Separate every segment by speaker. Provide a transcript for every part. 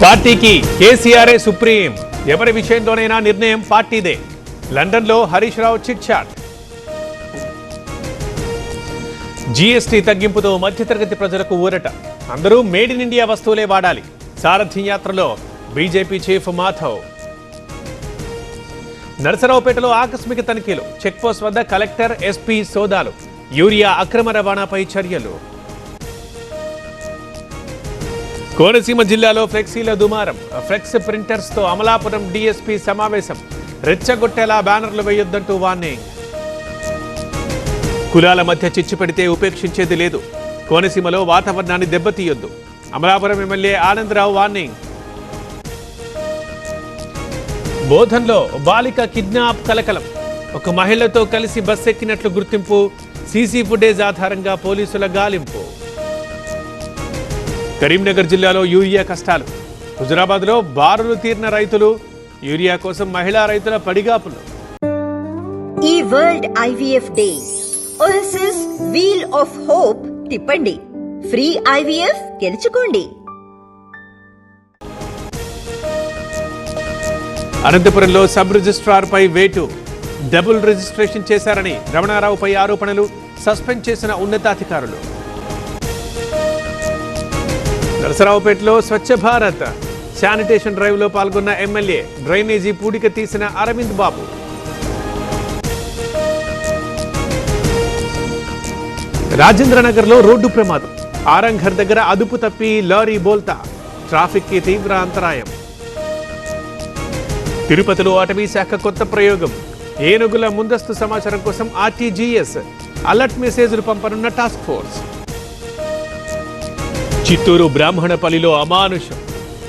Speaker 1: పార్టీకి కేసీఆరే సుప్రీం. ఎవరి విషయంలోనైనా నిర్ణయం పార్టీదే. లండన్లో Harish Rao chit chat. GST తగ్గింపుతో మధ్యతరగతి ప్రజలకు ఊరట. అందరూ మేడ్ ఇన్ ఇండియా వస్తువులే వాడాలి. సారథ్యం యాత్రలో బీజేపీ చీఫ్ మాధవ్. నరసరావుపేటలో ఆకస్మిక తనిఖీలు. చెక్పోస్ట్ వద్ద కలెక్టర్, ఎస్పీ సోదాలు. యూరియా అక్రమ రవాణాపై చర్యలు. కోనసీమ జిల్లాలో ఫ్లెక్సీల దుమారం. ఫ్లెక్స్ ప్రింటర్స్ తో అమలాపురం డీఎస్పీ సమావేశం. రెచ్చగొట్టేలా బ్యానర్లు వేయొద్దంటూ వార్నింగ్. కులాల మధ్య చిచ్చు పెడితే ఉపేక్షించేది లేదు. కోనసీమలో వాతావరణాన్ని దెబ్బతీయొద్దు. Amalapuram MLA Ananda Rao warning. బోధన్లో బాలిక కిడ్నాప్ కలకలం. ఒక మహిళతో కలిసి బస్ ఎక్కినట్లు గుర్తింపు. సీసీ ఫుటేజ్ ఆధారంగా పోలీసుల గాలింపు. కరీంనగర్ జిల్లాలో యూరియా కష్టాలు. హుజురాబాద్లో బారులు తీరిన రైతులు. యూరియా కోసం మహిళా రైతుల పడిగాపులు.
Speaker 2: ఈ world IVF day OSS wheel of hope తిప్పండి. ఫ్రీ ఐవీఎఫ్ గెలుచుకోండి.
Speaker 1: అనంతపురంలో సబ్ రిజిస్ట్రార్ పై వేటు. డబుల్ రిజిస్ట్రేషన్ చేశారని రమణారావుపై ఆరోపణలు. సస్పెండ్ చేసిన ఉన్నతాధికారులు. నరసరావుపేటలో స్వచ్ఛ భారత్ శానిటేషన్ డ్రైవ్ లో పాల్గొన్న ఎమ్మెల్యే. డ్రైనేజీ పూడిక తీసిన అరవింద్ బాబు. రాజేంద్రనగర్ లో రోడ్డు ప్రమాదం. ఆరంఘర్ దగ్గర అదుపు తప్పి లారీ బోల్తా. ట్రాఫిక్ కి తీవ్ర అంతరాయం. తిరుపతిలో అటవీ శాఖ కొత్త ప్రయోగం. ఏనుగుల ముందస్తు సమాచారం కోసం ఆర్టీజీఎస్ అలర్ట్ మెసేజ్లు పంపనున్న టాస్క్ ఫోర్స్. చిత్తూరు బ్రాహ్మణపల్లిలో అమానుషం.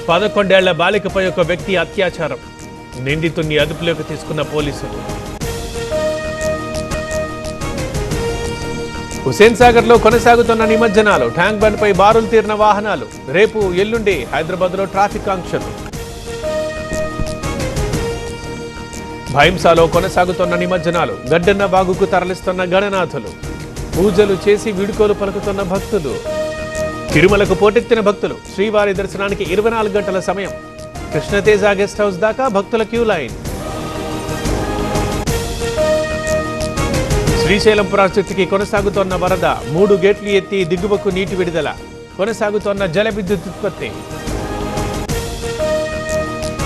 Speaker 1: 11 ఏళ్ల బాలికపై ఒక వ్యక్తి అత్యాచారం. నిందితుణ్ణి అదుపులోకి తీసుకున్న పోలీసులు. హుసేన్ సాగర్ లో కొనసాగుతున్న నిమజ్జనాలు. ట్యాంక్ బండ్ పై బారులు తీరిన వాహనాలు. రేపు ఎల్లుండి హైదరాబాద్ లో ట్రాఫిక్ ఆంక్షలు. భైంసాలో కొనసాగుతున్న నిమజ్జనాలు. గడ్డన్న బాగుకు తరలిస్తున్న గణనాథులు. పూజలు చేసి వీడుకోలు పలుకుతున్న భక్తులు. తిరుమలకు పోటెత్తిన భక్తులు. శ్రీవారి దర్శనానికి 24 గంటల సమయం. కృష్ణతేజ గెస్ట్ హౌస్ దాకా భక్తుల క్యూ లైన్. శ్రీశైలం ప్రాజెక్టుకి కొనసాగుతోన్న వరద. 3 గేట్లు ఎత్తి దిగువకు నీటి విడుదల. కొనసాగుతోన్న జల విద్యుత్ ఉత్పత్తి.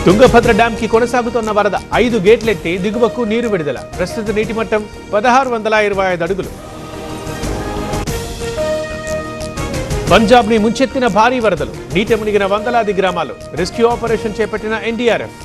Speaker 1: తుంగభద్ర డ్యాం కి కొనసాగుతోన్న వరద. 5 గేట్లెత్తి దిగువకు నీరు విడుదల. ప్రస్తుత నీటి మట్టం 1625 అడుగులు. పంజాబ్ ని ముంచెత్తిన భారీ వరదలు. నీట మునిగిన వందలాది గ్రామాలు. రెస్క్యూ ఆపరేషన్ చేపట్టిన ఎన్డీఆర్ఎఫ్.